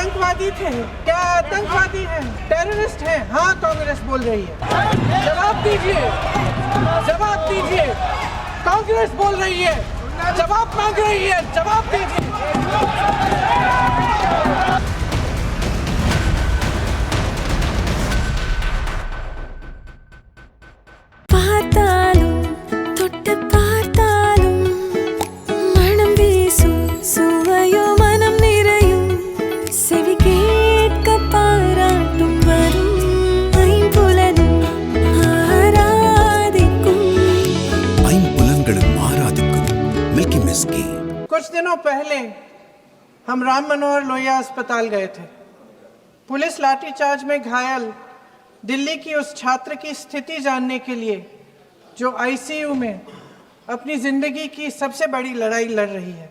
आतंकवादी थे? क्या आतंकवादी हैं? टेररिस्ट हैं? हाँ, कांग्रेस बोल रही है। जवाब दीजिए, जवाब दीजिए। कांग्रेस बोल रही है, जवाब मांग रही है, जवाब दीजिए। कुछ दिनों पहले हम राम मनोहर लोहिया अस्पताल गए थे। पुलिस लाठीचार्ज में घायल दिल्ली की उस छात्र की स्थिति जानने के लिए जो आईसीयू में अपनी जिंदगी की सबसे बड़ी लड़ाई लड़ रही है।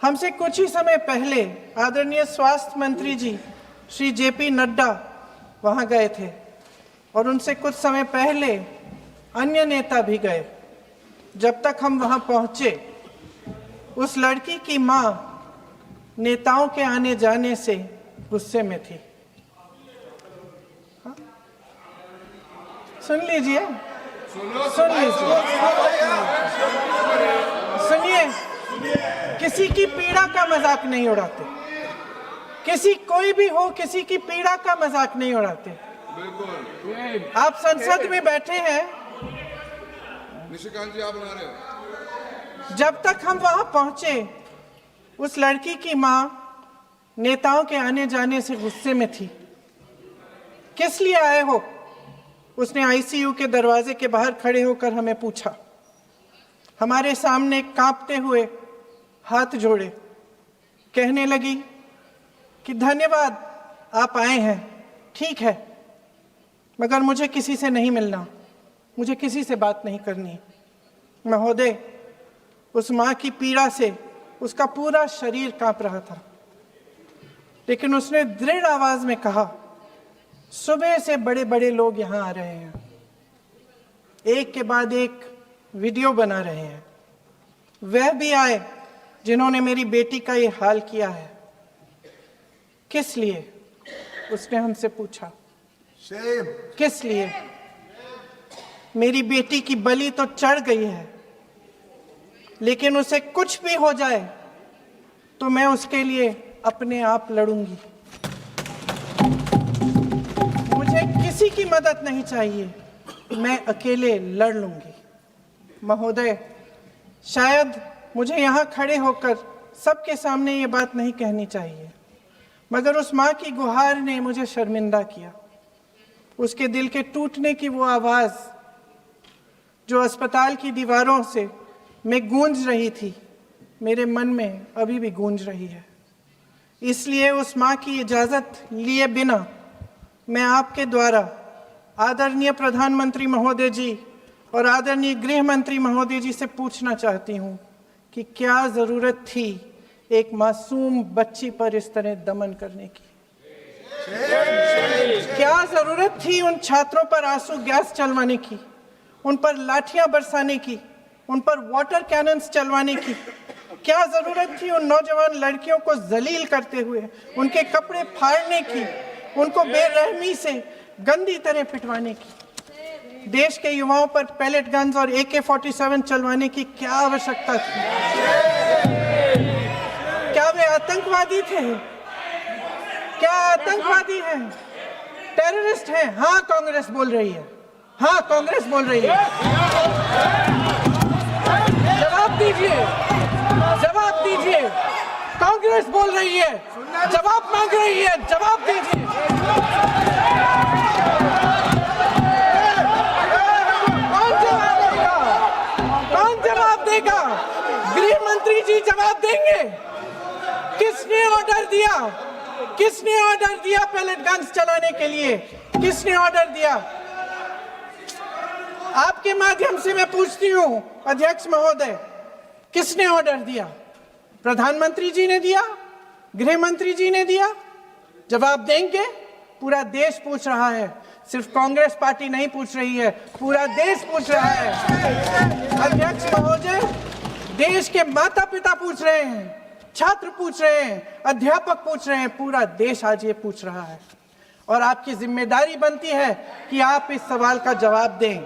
हमसे कुछ ही समय पहले आदरणीय स्वास्थ्य मंत्री जी श्री जेपी नड्डा वहां गए थे और उनसे कुछ समय पहले अन्य नेता भी गए। जब तक हम वहां पहुंचे, उस लड़की की मां नेताओं के आने जाने से गुस्से में थी। हाँ? सुन लीजिए, सुन लीजिए, सुनिए। किसी की पीड़ा का मजाक नहीं उड़ाते, किसी कोई भी हो, किसी की पीड़ा का मजाक नहीं उड़ाते। आप संसद में बैठे हैं, निशिकांत जी आप बना रहे हो। जब तक हम वहां पहुंचे, उस लड़की की मां नेताओं के आने जाने से गुस्से में थी। किस लिए आए हो? उसने आईसीयू के दरवाजे के बाहर खड़े होकर हमें पूछा। हमारे सामने कांपते हुए हाथ जोड़े कहने लगी कि धन्यवाद, आप आए हैं, ठीक है, मगर मुझे किसी से नहीं मिलना, मुझे किसी से बात नहीं करनी। महोदय, उस मां की पीड़ा से उसका पूरा शरीर कांप रहा था, लेकिन उसने दृढ़ आवाज में कहा, सुबह से बड़े बड़े लोग यहां आ रहे हैं, एक के बाद एक वीडियो बना रहे हैं। वह भी आए जिन्होंने मेरी बेटी का ये हाल किया है। किस लिए? उसने हमसे पूछा। किस लिए? मेरी बेटी की बलि तो चढ़ गई है, लेकिन उसे कुछ भी हो जाए तो मैं उसके लिए अपने आप लड़ूंगी। मुझे किसी की मदद नहीं चाहिए, मैं अकेले लड़ लूंगी। महोदय, शायद मुझे यहाँ खड़े होकर सबके सामने ये बात नहीं कहनी चाहिए, मगर उस माँ की गुहार ने मुझे शर्मिंदा किया। उसके दिल के टूटने की वो आवाज़ जो अस्पताल की दीवारों से में गूंज रही थी, मेरे मन में अभी भी गूंज रही है। इसलिए उस माँ की इजाज़त लिए बिना मैं आपके द्वारा आदरणीय प्रधानमंत्री महोदय जी और आदरणीय गृह मंत्री महोदय जी से पूछना चाहती हूँ कि क्या ज़रूरत थी एक मासूम बच्ची पर इस तरह दमन करने की? क्या ज़रूरत थी उन छात्रों पर आंसू गैस चलवाने की, उन पर लाठियां बरसाने की, उन पर वाटर कैनन्स चलवाने की? क्या ज़रूरत थी उन नौजवान लड़कियों को जलील करते हुए उनके कपड़े फाड़ने की, उनको बेरहमी से गंदी तरह पिटवाने की? देश के युवाओं पर पैलेट गन्स और AK-47 चलवाने की क्या आवश्यकता थी? क्या वे आतंकवादी थे? क्या आतंकवादी हैं? टेररिस्ट हैं? हाँ, कांग्रेस बोल रही है। हाँ, कांग्रेस बोल रही है। जवाब दीजिए, जवाब दीजिए। कांग्रेस बोल रही है, जवाब मांग रही है, जवाब दीजिए। कौन जवाब देगा? गृह मंत्री जी जवाब देंगे। किसने ऑर्डर दिया? किसने ऑर्डर दिया पैलेट गन्स चलाने के लिए? किसने ऑर्डर दिया? आपके माध्यम से मैं पूछती हूं अध्यक्ष महोदय, किसने ऑर्डर दिया? प्रधानमंत्री जी ने दिया? गृह मंत्री जी ने दिया? जवाब देंगे? पूरा देश पूछ रहा है, सिर्फ कांग्रेस पार्टी नहीं पूछ रही है, पूरा देश पूछ रहा है। अध्यक्ष महोदय, देश के माता पिता पूछ रहे हैं, छात्र पूछ रहे हैं, अध्यापक पूछ रहे हैं, पूरा देश आज ये पूछ रहा है। और आपकी जिम्मेदारी बनती है कि आप इस सवाल का जवाब दें।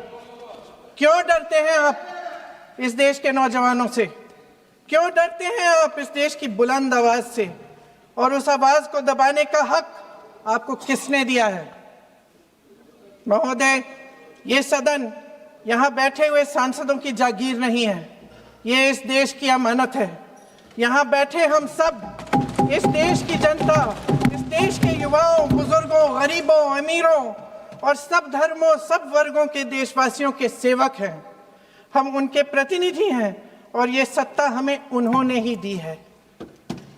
क्यों डरते हैं आप इस देश के नौजवानों से? क्यों डरते हैं आप इस देश की बुलंद आवाज से? और उस आवाज को दबाने का हक आपको किसने दिया है? महोदय, ये सदन यहाँ बैठे हुए सांसदों की जागीर नहीं है, ये इस देश की अमानत है। यहाँ बैठे हम सब इस देश की जनता, इस देश के युवाओं, बुजुर्गों, गरीबों, अमीरों और सब धर्मों, सब वर्गों के देशवासियों के सेवक हैं। हम उनके प्रतिनिधि हैं और ये सत्ता हमें उन्होंने ही दी है।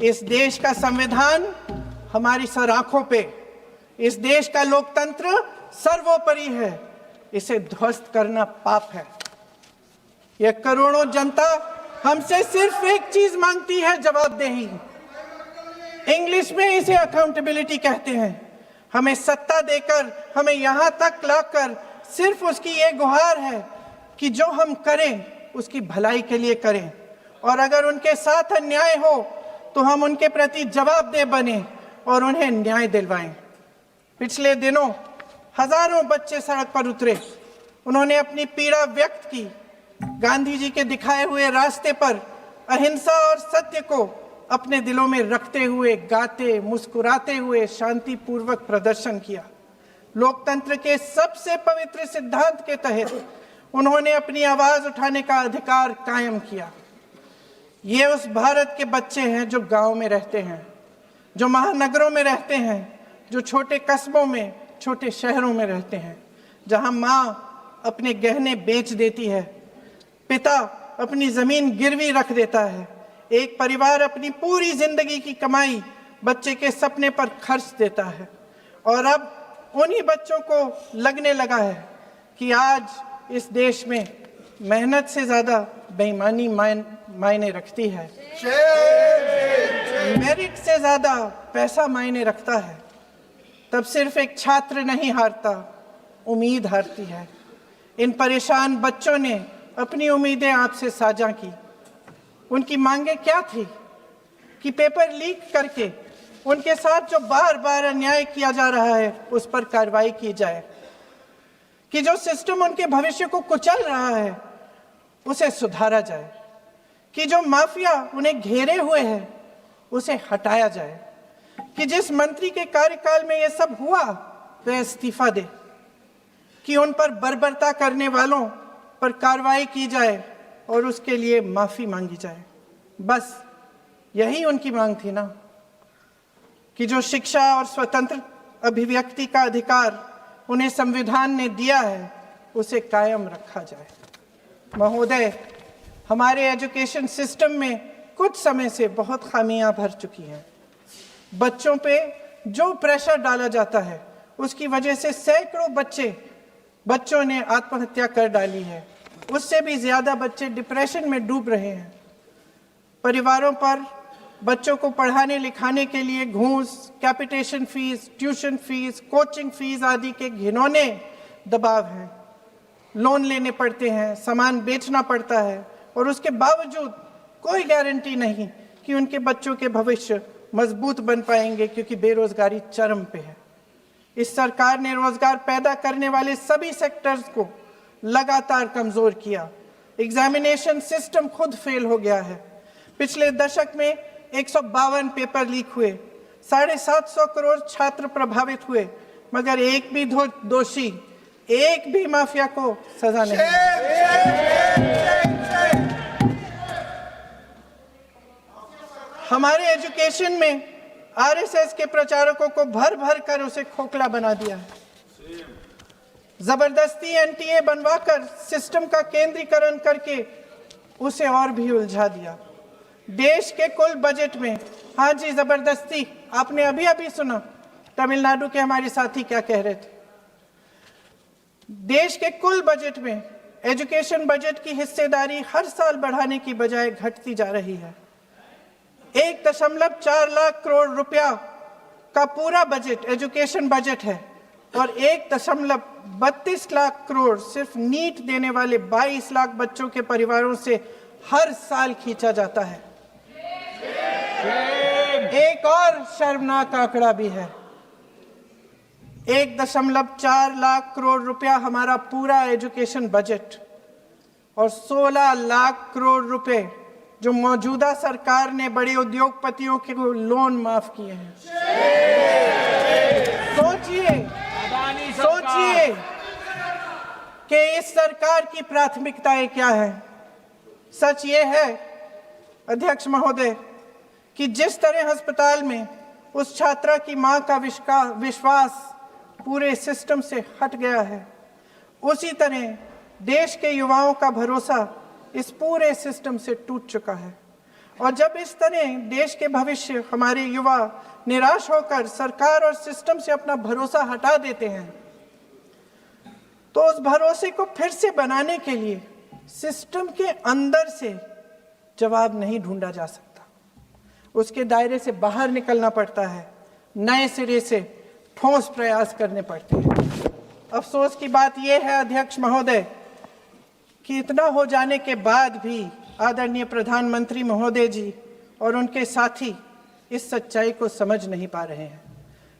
इस देश का संविधान हमारी सर आंखों पे, इस देश का लोकतंत्र सर्वोपरि है। इसे ध्वस्त करना पाप है। यह करोड़ों जनता हमसे सिर्फ एक चीज मांगती है, जवाबदेही। इंग्लिश में इसे अकाउंटेबिलिटी कहते हैं। हमें सत्ता देकर, हमें यहां तक लाकर सिर्फ उसकी ये गुहार है कि जो हम करें उसकी भलाई के लिए करें, और अगर उनके साथ अन्याय हो तो हम उनके प्रति जवाबदेह बने और उन्हें न्याय दिलवाएं। पिछले दिनों हजारों बच्चे सड़क पर उतरे, उन्होंने अपनी पीड़ा व्यक्त की। गांधी जी के दिखाए हुए रास्ते पर अहिंसा और सत्य को अपने दिलों में रखते हुए, गाते, मुस्कुराते हुए शांतिपूर्वक प्रदर्शन किया। लोकतंत्र के सबसे पवित्र सिद्धांत के तहत उन्होंने अपनी आवाज उठाने का अधिकार कायम किया। ये उस भारत के बच्चे हैं जो गांव में रहते हैं, जो महानगरों में रहते हैं, जो छोटे कस्बों में, छोटे शहरों में रहते हैं, जहां माँ अपने गहने बेच देती है, पिता अपनी जमीन गिरवी रख देता है, एक परिवार अपनी पूरी जिंदगी की कमाई बच्चे के सपने पर खर्च देता है। और अब उन्हीं बच्चों को लगने लगा है कि आज इस देश में मेहनत से ज्यादा बेईमानी मायने रखती है, मेरिट से ज्यादा पैसा मायने रखता है। तब सिर्फ एक छात्र नहीं हारता, उम्मीद हारती है। इन परेशान बच्चों ने अपनी उम्मीदें आपसे साझा की। उनकी मांगे क्या थी? कि पेपर लीक करके उनके साथ जो बार बार अन्याय किया जा रहा है उस पर कार्रवाई की जाए, कि जो सिस्टम उनके भविष्य को कुचल रहा है उसे सुधारा जाए, कि जो माफिया उन्हें घेरे हुए है उसे हटाया जाए, कि जिस मंत्री के कार्यकाल में यह सब हुआ वह इस्तीफा दे, कि उन पर बर्बरता करने वालों पर कार्रवाई की जाए और उसके लिए माफी मांगी जाए। बस यही उनकी मांग थी ना, कि जो शिक्षा और स्वतंत्र अभिव्यक्ति का अधिकार उन्हें संविधान ने दिया है उसे कायम रखा जाए। महोदय, हमारे एजुकेशन सिस्टम में कुछ समय से बहुत खामियां भर चुकी हैं। बच्चों पे जो प्रेशर डाला जाता है उसकी वजह से सैकड़ों बच्चों ने आत्महत्या कर डाली है। उससे भी ज्यादा बच्चे डिप्रेशन में डूब रहे हैं। परिवारों पर बच्चों को पढ़ाने लिखाने के लिए घूस, capitation fees, tuition fees, coaching fees आदि के घिनौने दबाव हैं। लोन लेने पड़ते हैं, सामान बेचना पड़ता है और उसके बावजूद कोई गारंटी नहीं कि उनके बच्चों के भविष्य मजबूत बन पाएंगे, क्योंकि बेरोजगारी चरम पे है। इस सरकार ने रोजगार पैदा करने वाले सभी सेक्टर्स को लगातार कमजोर किया। एग्जामिनेशन सिस्टम खुद फेल हो गया है। पिछले दशक में 152 पेपर लीक हुए, 750 करोड़ छात्र प्रभावित हुए, मगर एक भी दोषी, एक भी माफिया को सजा नहीं। हमारे एजुकेशन में आरएसएस के प्रचारकों को भर भर कर उसे खोखला बना दिया है। जबरदस्ती एनटीए बनवाकर सिस्टम का केंद्रीकरण करके उसे और भी उलझा दिया। देश के कुल बजट में, हाँ जी जबरदस्ती, आपने अभी अभी सुना तमिलनाडु के हमारे साथी क्या कह रहे थे। देश के कुल बजट में एजुकेशन बजट की हिस्सेदारी हर साल बढ़ाने की बजाय घटती जा रही है। 1.4 लाख करोड़ रुपया का पूरा बजट एजुकेशन बजट है और 1.32 लाख करोड़ सिर्फ नीट देने वाले 22 लाख बच्चों के परिवारों से हर साल खींचा जाता है। एक और शर्मनाक आंकड़ा भी है। 1.4 लाख करोड़ रुपया हमारा पूरा एजुकेशन बजट और 16 लाख करोड़ रुपए जो मौजूदा सरकार ने बड़े उद्योगपतियों के लोन माफ किए हैं। सोचिए कि इस सरकार की प्राथमिकताएं क्या है। सच ये है अध्यक्ष महोदय कि जिस तरह अस्पताल में उस छात्रा की मां का विश्वास पूरे सिस्टम से हट गया है, उसी तरह देश के युवाओं का भरोसा इस पूरे सिस्टम से टूट चुका है। और जब इस तरह देश के भविष्य हमारे युवा निराश होकर सरकार और सिस्टम से अपना भरोसा हटा देते हैं, तो उस भरोसे को फिर से बनाने के लिए सिस्टम के अंदर से जवाब नहीं ढूंढा जा सकता, उसके दायरे से बाहर निकलना पड़ता है, नए सिरे से ठोस प्रयास करने पड़ते हैं। अफसोस की बात यह है अध्यक्ष महोदय कि इतना हो जाने के बाद भी आदरणीय प्रधानमंत्री महोदय जी और उनके साथी इस सच्चाई को समझ नहीं पा रहे हैं।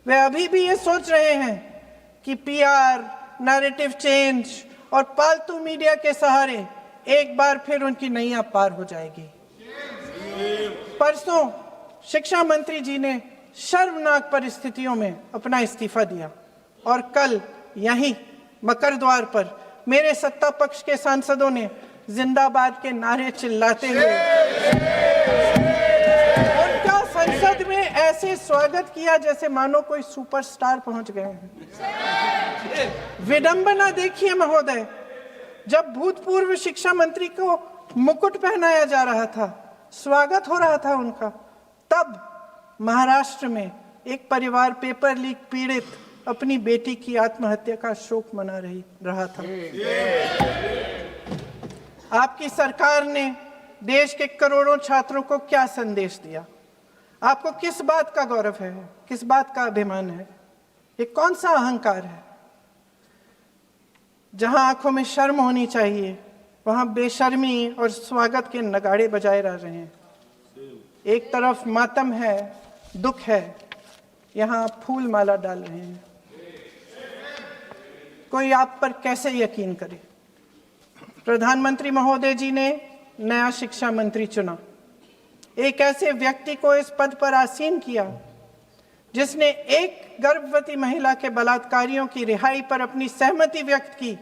वे अभी भी ये सोच रहे हैं कि पीआर, नैरेटिव चेंज और पालतू मीडिया के सहारे एक बार फिर उनकी नैया पार हो जाएगी। परसों शिक्षा मंत्री जी ने शर्मनाक परिस्थितियों में अपना इस्तीफा दिया और कल यहीं मकरद्वार पर मेरे सत्ता पक्ष के सांसदों ने जिंदाबाद के नारे चिल्लाते हुए उनका संसद में ऐसे स्वागत किया जैसे मानो कोई सुपरस्टार पहुंच गए हैं। विडंबना देखिए महोदय, जब भूतपूर्व शिक्षा मंत्री को मुकुट पहनाया जा रहा था, स्वागत हो रहा था उनका, तब महाराष्ट्र में एक परिवार पेपर लीक पीड़ित अपनी बेटी की आत्महत्या का शोक मना रहा था। आपकी सरकार ने देश के करोड़ों छात्रों को क्या संदेश दिया? आपको किस बात का गौरव है, किस बात का अभिमान है? ये कौन सा अहंकार है? जहां आंखों में शर्म होनी चाहिए वहां बेशर्मी और स्वागत के नगाड़े बजाए रह रहे हैं। एक तरफ मातम है, दुख है, यहां फूल माला डाल रहे हैं। कोई आप पर कैसे यकीन करे? प्रधानमंत्री महोदय जी ने नया शिक्षा मंत्री चुना, एक ऐसे व्यक्ति को इस पद पर आसीन किया जिसने एक गर्भवती महिला के बलात्कारियों की रिहाई पर अपनी सहमति व्यक्त की,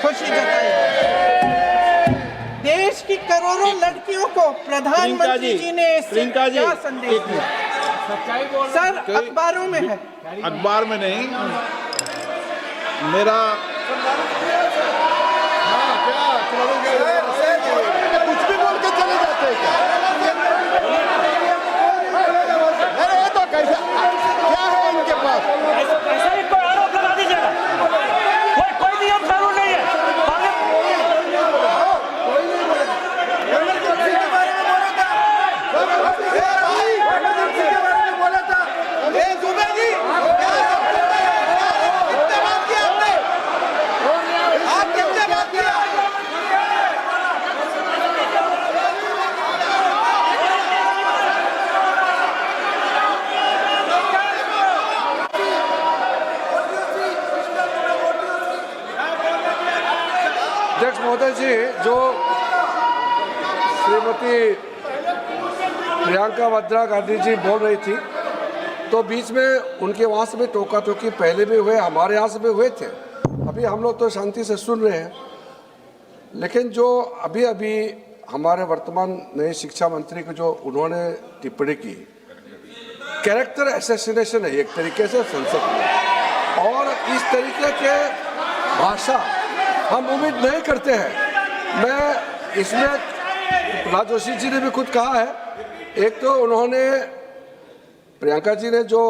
खुशी जताई। देश की करोड़ों लड़कियों को प्रधानमंत्री जी ने इससे क्या संदेश दिया? सर, अखबारों में है। अखबार में नहीं, मेरा कुछ भी बोल के चले जाते हैं क्या? अरे ये तो कैसा क्या है इनके पास? ऐसा ही कोई आरोप लगा दीजिएगा, कोई नियम कानून नहीं है। अध्यक्ष महोदय जी, जो श्रीमती प्रियंका वाड्रा गांधी जी बोल रही थी, तो बीच में उनके वहाँ से भी टोका टोकी पहले भी हुए, हमारे यहाँ से भी हुए थे। अभी हम लोग तो शांति से सुन रहे हैं, लेकिन जो अभी अभी हमारे वर्तमान नए शिक्षा मंत्री को जो उन्होंने टिप्पणी की, कैरेक्टर असैसिनेशन है एक तरीके से संसद में, और इस तरीके के भाषा हम उम्मीद नहीं करते हैं। मैं इसमें प्रहलाद जोशी जी ने भी खुद कहा है, एक तो उन्होंने प्रियंका जी ने जो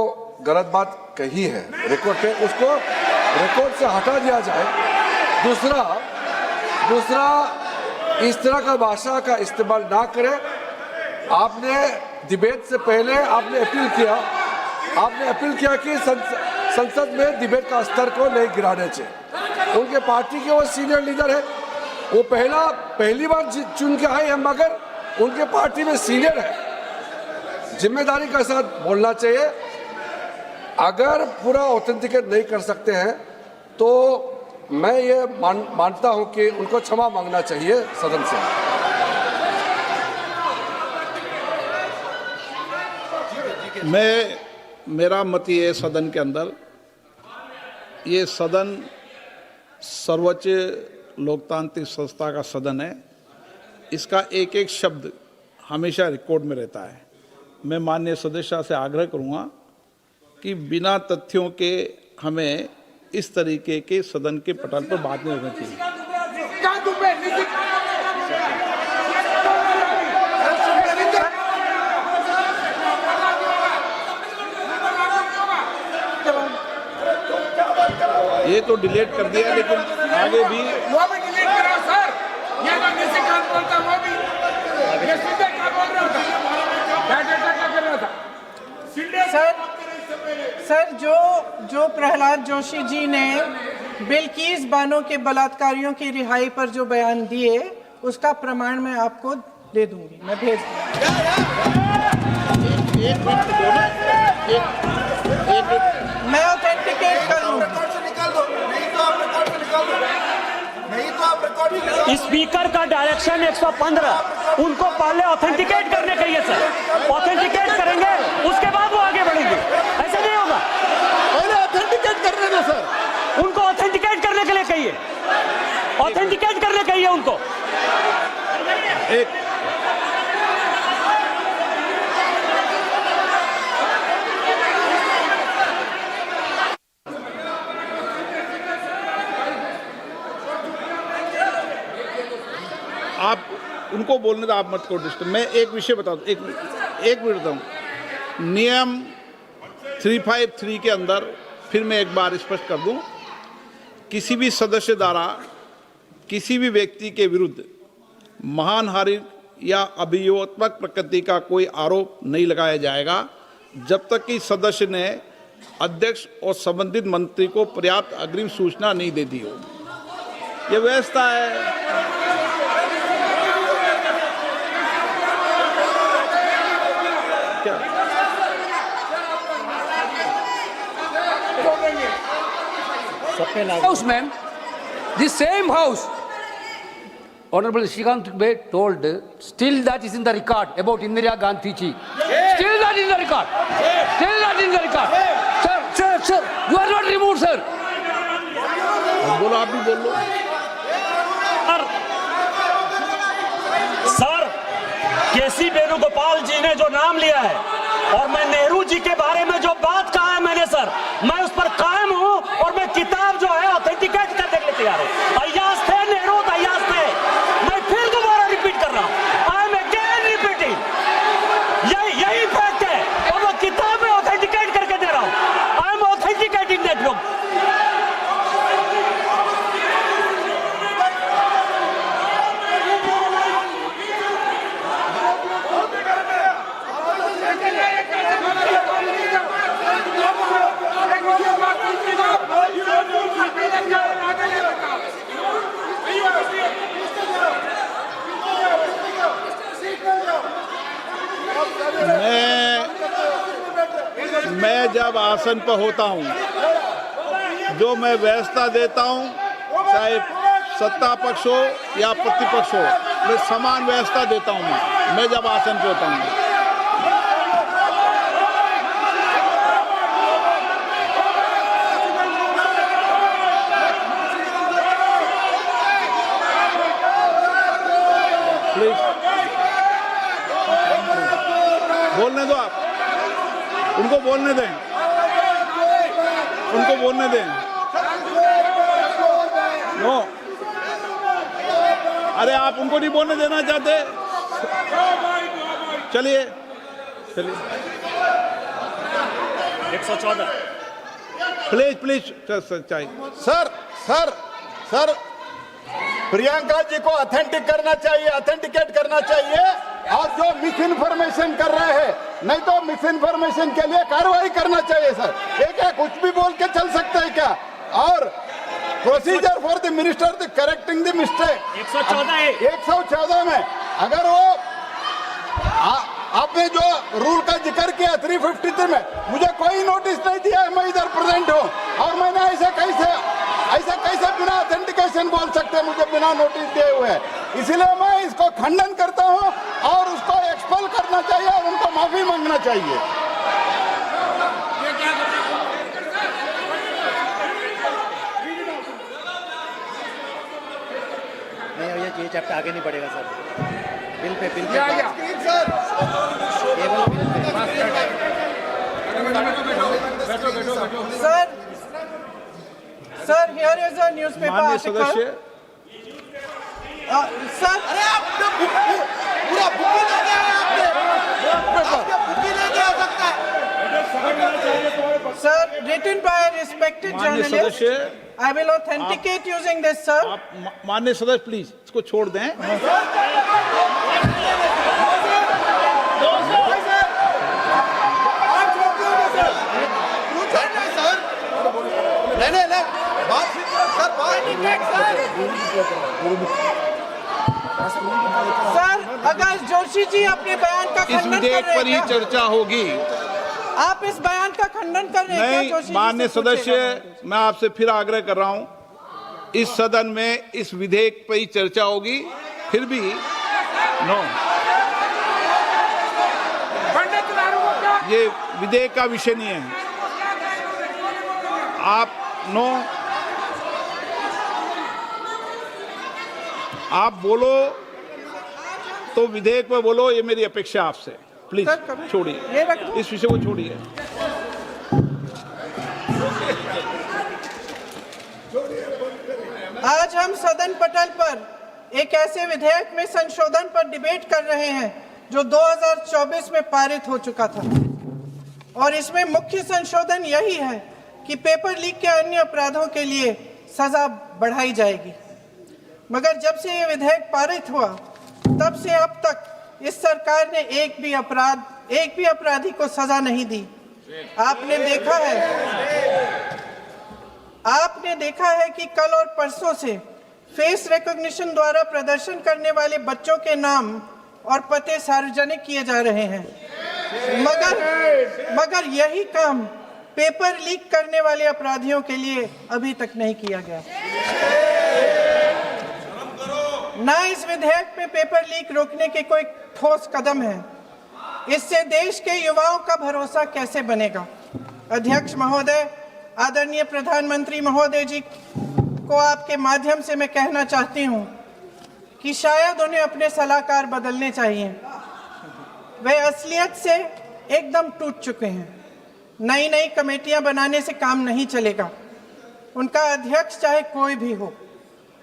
गलत बात कही है रिकॉर्ड पे, उसको रिकॉर्ड से हटा दिया जाए। दूसरा इस तरह का भाषा का इस्तेमाल ना करें। आपने डिबेट से पहले आपने अपील किया कि संसद में डिबेट का स्तर को नहीं गिराने चाहिए। उनके पार्टी के वो सीनियर लीडर है, वो पहली बार चुन के आए हैं, मगर उनके पार्टी में सीनियर है। जिम्मेदारी के साथ बोलना चाहिए। अगर पूरा ऑथेंटिकेट नहीं कर सकते हैं तो मैं ये मानता हूं कि उनको क्षमा मांगना चाहिए सदन से। मेरा मत ये सदन के अंदर, ये सदन सर्वोच्च लोकतांत्रिक संस्था का सदन है, इसका एक एक शब्द हमेशा रिकॉर्ड में रहता है। मैं माननीय सदस्य से आग्रह करूंगा कि बिना तथ्यों के हमें इस तरीके के सदन के पटल पर बात नहीं होनी चाहिए। ये तो डिलीट कर दिया, लेकिन आगे भी वो भी डिलीट करो सर। ये तो निशिकांत बोलता वो भी ये सीधे क्या बोल रहा था, क्या कर रहा था सर जो प्रहलाद जोशी जी ने बिल्किस बानो के बलात्कारियों की रिहाई पर जो बयान दिए उसका प्रमाण मैं आपको दे दूंगी, मैं भेज दूंगी। मैं ऑथेंटिकेट करूंगा। स्पीकर का डायरेक्शन 115, उनको पहले ऑथेंटिकेट करने का है सर। ऑथेंटिकेट करेंगे उसके बाद वो आगे बढ़ेंगे, ऐसे नहीं होगा। पहले ऑथेंटिकेट करने दो सर। उनको ऑथेंटिकेट करने के लिए कहिए, ऑथेंटिकेट करने कहिए उनको। एक आप उनको बोलने दो, आप मत करो डिस्टर्ब। मैं एक विषय बता दूं, एक मिनट बताऊं। नियम 353 के अंदर फिर मैं एक बार स्पष्ट कर दूं, किसी भी सदस्य द्वारा किसी भी व्यक्ति के विरुद्ध मानहानि या अभियोगात्मक प्रकृति का कोई आरोप नहीं लगाया जाएगा जब तक कि सदस्य ने अध्यक्ष और संबंधित मंत्री को पर्याप्त अग्रिम सूचना नहीं दे दी हो। यह व्यवस्था है। House, ma'am, the same house, Honorable Shrikant Bey told, still that is in the record about Indira Gandhi ji. Still that in the record. Still that in the record. Sir, you are not removed, sir. बोलो, आप भी बोल लो। Sir, केसी वेणुगोपाल जी ने जो नाम लिया है और मैं नेहरू जी के बारे में जो बात कहा है मैंने सर, मैं उस पर कायम हूं और मैं किताब जो है ऑथेंटिकेट करने के लिए तैयार हूं। अय्याज थे नेहरू, अय्याज थे। मैं फिर दोबारा रिपीट कर रहा हूं, आई एम अगेन रिपीटिंग। यही फैक्ट है और मैं किताब में ऑथेंटिकेट करके दे रहा हूं। I am authenticating that book. मैं जब आसन पर होता हूं, जो मैं व्यवस्था देता हूं, चाहे सत्ता पक्ष हो या प्रतिपक्ष हो, मैं समान व्यवस्था देता हूं। मैं जब आसन पर होता हूं, प्लीज बोलने दो। आप उनको बोलने दें, उनको बोलने दें। नो, अरे आप उनको नहीं बोलने देना चाहते? चलिए 114 प्लीज चाहिए। सर प्रियंका जी को ऑथेंटिकेट करना चाहिए और जो मिस इन्फॉर्मेशन कर रहे हैं, नहीं तो मिस इन्फॉर्मेशन के लिए कार्रवाई करना चाहिए सर। क्या कुछ भी बोल के चल सकते हैं क्या? और procedure for the minister the correcting the mistake 114 में अगर वो आपने जो रूल का जिक्र किया 353 में, मुझे कोई नोटिस नहीं दिया है, मैं इधर प्रेजेंट हूँ और मैंने ऐसे कैसे बिना ऑथेंटिकेशन बोल सकते, मुझे बिना नोटिस दिए हुए। इसलिए मैं इसको खंडन करता हूँ और उसको एक्सपेल करना चाहिए और उनको माफी मांगना चाहिए। नहीं, ये चैप्टर आगे नहीं बढ़ेगा सर। बिल पे केवल bill pay. Sir here is a newspaper माननीय आर्टिकल। सदस्य, सर अरे आपने पूरा बुक ही लेके आए, आपने बुक ही लेके आ सकता है। Sir written by a respected माननीय journalist, सदस्य, I will authenticate using this, sir. आप माननीय सदस्य प्लीज इसको छोड़ दें। सर अगर जोशी जी अपने बयान का इस खंडन कर विधेयक रहे पर ही हैं क्या? चर्चा होगी। आप इस बयान का खंडन कर रहे हैं क्या नहीं, जोशी जी से माननीय पूछेगा। सदस्य, मैं आपसे फिर आग्रह कर रहा हूं, इस सदन में इस विधेयक पर ही चर्चा होगी। फिर भी नो, पंडित लालू को क्या ये विधेयक का विषय नहीं है। आप नो, आप बोलो तो विधेयक पे बोलो, ये मेरी अपेक्षा आपसे। प्लीज सर, कभी- छोड़िए, ये रख दो। इस विषय को छोड़िए। आज हम सदन पटल पर एक ऐसे विधेयक में संशोधन पर डिबेट कर रहे हैं जो 2024 में पारित हो चुका था और इसमें मुख्य संशोधन यही है कि पेपर लीक के अन्य अपराधों के लिए सजा बढ़ाई जाएगी। मगर जब से ये विधेयक पारित हुआ तब से अब तक इस सरकार ने एक भी अपराधी को सजा नहीं दी। आपने देखा है कि कल और परसों से फेस रिकॉग्निशन द्वारा प्रदर्शन करने वाले बच्चों के नाम और पते सार्वजनिक किए जा रहे हैं, मगर यही काम पेपर लीक करने वाले अपराधियों के लिए अभी तक नहीं किया गया। ना इस विधेयक में पेपर लीक रोकने के कोई ठोस कदम है। इससे देश के युवाओं का भरोसा कैसे बनेगा? अध्यक्ष महोदय, आदरणीय प्रधानमंत्री महोदय जी को आपके माध्यम से मैं कहना चाहती हूं कि शायद उन्हें अपने सलाहकार बदलने चाहिए। वे असलियत से एकदम टूट चुके हैं। नई नई कमेटियां बनाने से काम नहीं चलेगा। उनका अध्यक्ष चाहे कोई भी हो।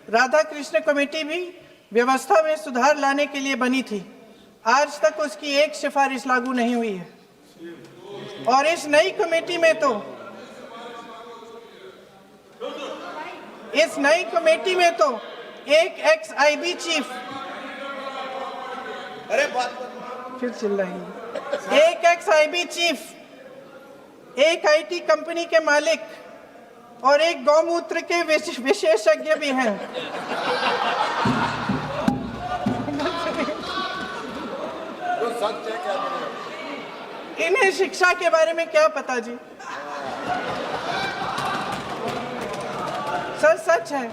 राधा कृष्ण कमेटी भी व्यवस्था में सुधार लाने के लिए बनी थी। आज तक उसकी एक सिफारिश लागू नहीं हुई है और इस नई कमेटी में तो एक एक्स-आईबी चीफ, फिर चिल्लाएंगे, एक एक्स-आईबी चीफ, एक आईटी कंपनी के मालिक और एक गौमूत्र के विशेषज्ञ भी हैं। इन्हें शिक्षा के बारे में क्या पता जी? सर सच है।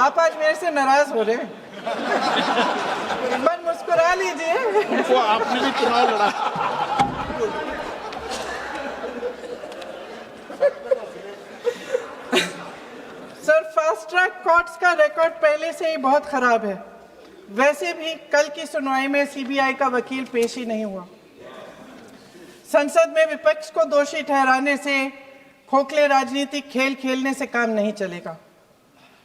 आप आज मेरे से नाराज हो रहे हैं। मन मुस्कुरा लीजिए। उनको आपने भी चुनाव लड़ा। सर फास्ट ट्रैक कोर्ट्स का रिकॉर्ड पहले से ही बहुत खराब है। वैसे भी कल की सुनवाई में सीबीआई का वकील पेश ही नहीं हुआ। संसद में विपक्ष को दोषी ठहराने से, खोखले राजनीतिक खेल खेलने से काम नहीं चलेगा।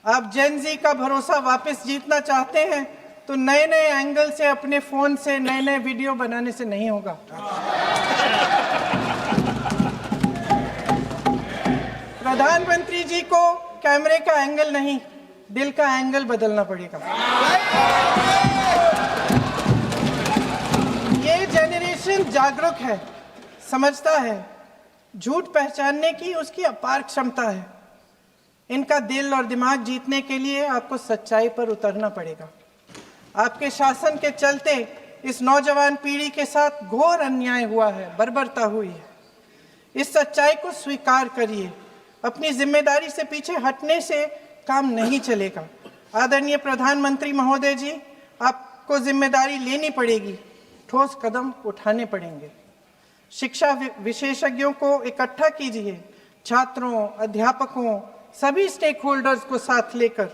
आप जेन जी का भरोसा वापस जीतना चाहते हैं तो नए नए एंगल से अपने फोन से नए नए वीडियो बनाने से नहीं होगा। प्रधानमंत्री जी को कैमरे का एंगल नहीं, दिल का एंगल बदलना पड़ेगा। ये जेनरेशन जागरूक है, समझता है, झूठ पहचानने की उसकी अपार क्षमता है। इनका दिल और दिमाग जीतने के लिए आपको सच्चाई पर उतरना पड़ेगा। आपके शासन के चलते इस नौजवान पीढ़ी के साथ घोर अन्याय हुआ है, बर्बरता हुई है। इस सच्चाई को स्वीकार करिए। अपनी जिम्मेदारी से पीछे हटने से काम नहीं चलेगा। आदरणीय प्रधानमंत्री महोदय जी, आपको जिम्मेदारी लेनी पड़ेगी, ठोस कदम उठाने पड़ेंगे। शिक्षा विशेषज्ञों को इकट्ठा कीजिए, छात्रों, अध्यापकों, सभी स्टेक होल्डर्स को साथ लेकर,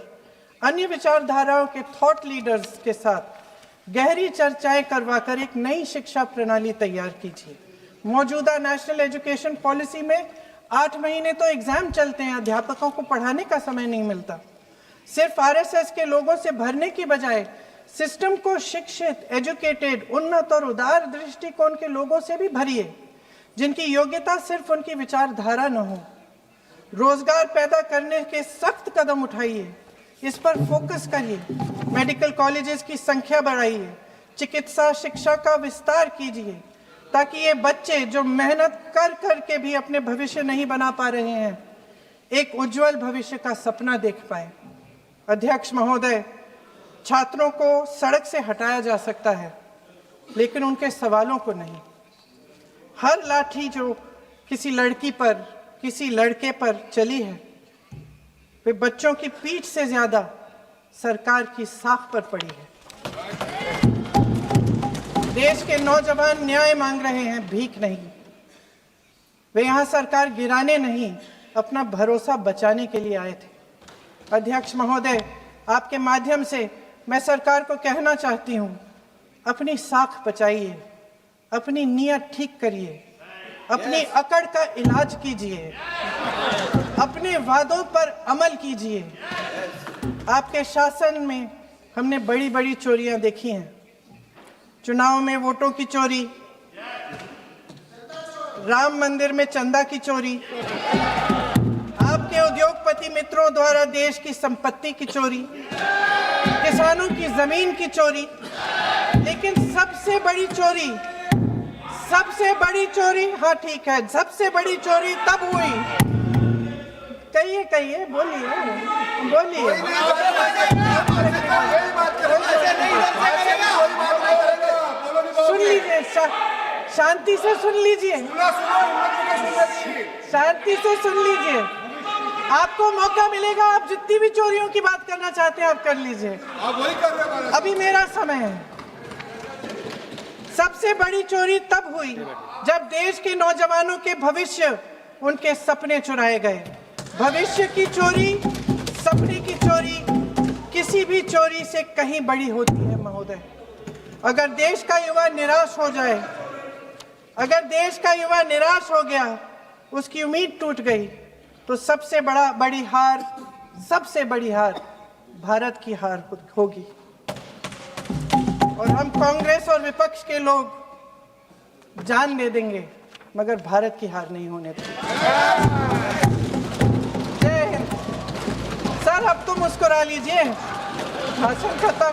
अन्य विचारधाराओं के थॉट लीडर्स के साथ गहरी चर्चाएं करवाकर एक नई शिक्षा प्रणाली तैयार कीजिए। मौजूदा नेशनल एजुकेशन पॉलिसी में 8 महीने तो एग्जाम चलते हैं, अध्यापकों को पढ़ाने का समय नहीं मिलता। सिर्फ आरएसएस के लोगों से भरने की बजाय सिस्टम को शिक्षित, एजुकेटेड, उन्नत और उदार दृष्टिकोण के लोगों से भी भरिए, जिनकी योग्यता सिर्फ उनकी विचारधारा न हो। रोजगार पैदा करने के सख्त कदम उठाइए, इस पर फोकस करिए। मेडिकल कॉलेजेस की संख्या बढ़ाइए, चिकित्सा शिक्षा का विस्तार कीजिए, ताकि ये बच्चे जो मेहनत कर कर के भी अपने भविष्य नहीं बना पा रहे हैं, एक उज्जवल भविष्य का सपना देख पाए। अध्यक्ष महोदय, छात्रों को सड़क से हटाया जा सकता है, लेकिन उनके सवालों को नहीं। हर लाठी जो किसी लड़की पर, किसी लड़के पर चली है, वे बच्चों की पीठ से ज्यादा सरकार की साख पर पड़ी है। देश के नौजवान न्याय मांग रहे हैं, भीख नहीं। वे यहाँ सरकार गिराने नहीं, अपना भरोसा बचाने के लिए आए थे। अध्यक्ष महोदय, आपके माध्यम से मैं सरकार को कहना चाहती हूँ, अपनी साख बचाइए, अपनी नीयत ठीक करिए, अपनी अकड़ का इलाज कीजिए, अपने वादों पर अमल कीजिए। आपके शासन में हमने बड़ी बड़ी चोरियां देखी हैं। चुनाव में वोटों की चोरी, राम मंदिर में चंदा की चोरी, आपके उद्योगपति मित्रों द्वारा देश की संपत्ति की चोरी, किसानों की जमीन की चोरी, लेकिन सबसे बड़ी चोरी, हाँ ठीक है, सबसे बड़ी चोरी तब हुई। कहिए, बोलिए। सुन लीजिए, शांति से सुन लीजिए, शांति से सुन लीजिए। आपको मौका मिलेगा, आप जितनी भी चोरियों की बात करना चाहते हैं आप कर लीजिए, अभी मेरा समय है। सबसे बड़ी चोरी तब हुई जब देश के नौजवानों के भविष्य, उनके सपने चुराए गए। भविष्य की चोरी, सपने की चोरी किसी भी चोरी से कहीं बड़ी होती है महोदय। अगर देश का युवा निराश हो जाए, अगर देश का युवा निराश हो गया, उसकी उम्मीद टूट गई, तो सबसे बड़ी हार भारत की हार होगी। और हम कांग्रेस और विपक्ष के लोग जान दे देंगे, मगर भारत की हार नहीं होने देंगे। जय हिंद। सर, अब तो मुस्कुरा लीजिए, भाषण खत्म।